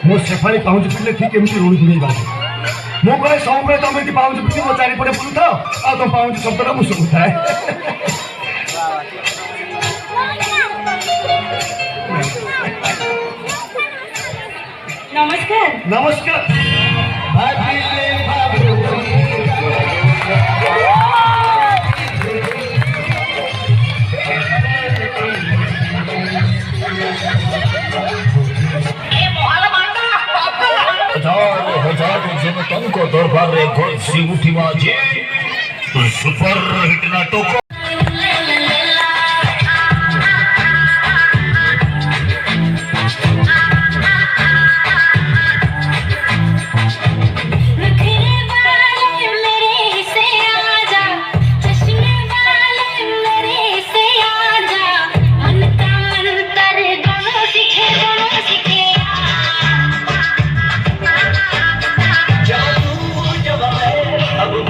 मो सेफाली पाउच पिले ठीक एमती रोड गुड़े बाजे मो कहे सब तुम पाउच पिली मो चारिपटे बुलू था आ तुम पाउच शब्द मुझे शुभुए नमस्कार नमस्कार जनतन को दरबार रे घोषी उठी माजे सुपर हिट नाटक अब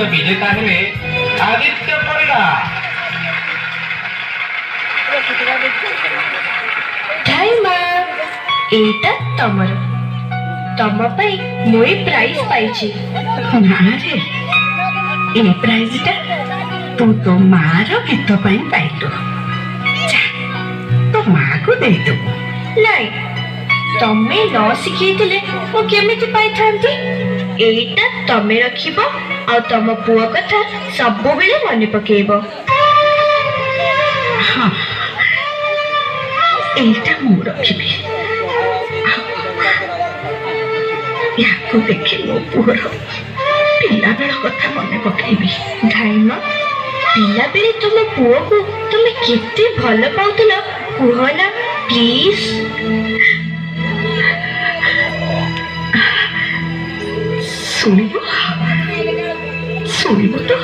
विजेता हेले आदित्य परिड़ा। ढाईमा एटा तमर तम पई मोई प्राइज पाइछि। मारे ए प्राइजटा तू तो मार गीत पाई पाइलु। तो माँ को दे दो। नाई तमे न शिखैथिले मु केमिति पाइथांती। एटा तमे रखिबो आ तम पुआ कथा सब बेले मने पकेइबो। हाँ एटा मु रखिबी। याको देखि मो पुअर पिला बेल कथा मने पकेइबी। ढाईमा पिला बेले तुम पुआ को तुमे केते भल पाउतलो कुह ना प्लीज। सुनिबो सुनिबो तो।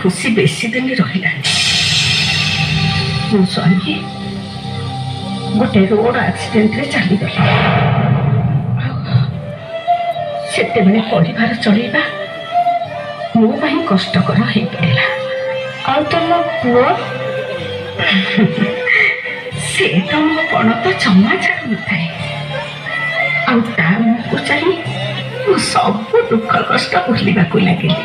खुशी बेसी दिन रहा। मो स्वामी गोटे रोड एक्सीडेंट रे चली गला। सेते बेले परिवार चलेबा मो ପାଇଁ कष्टकर हो पड़ेगा। आ तुम पुआ से तो मो पण तो जमा छाड़ न थाए। आ ता मुझको चाहिए मो सब दुख कष्ट भूलिबा को लागिली।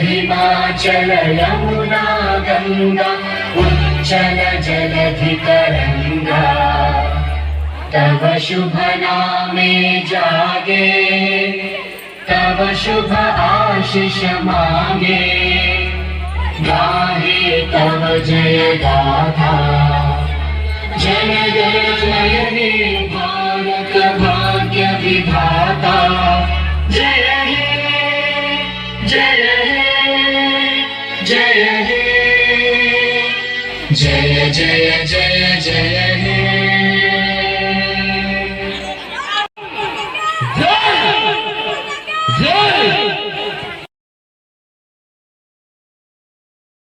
हिमाचल यमुना गंगा उच्चल जलधि तरंगा तव शुभ नामे जागे तव शुभ आशीष मांगे गाहे तव जय गाथा जय जय जय हे भारत भाग्य विधाता जय हे जय हे जय हे जय जय जय जय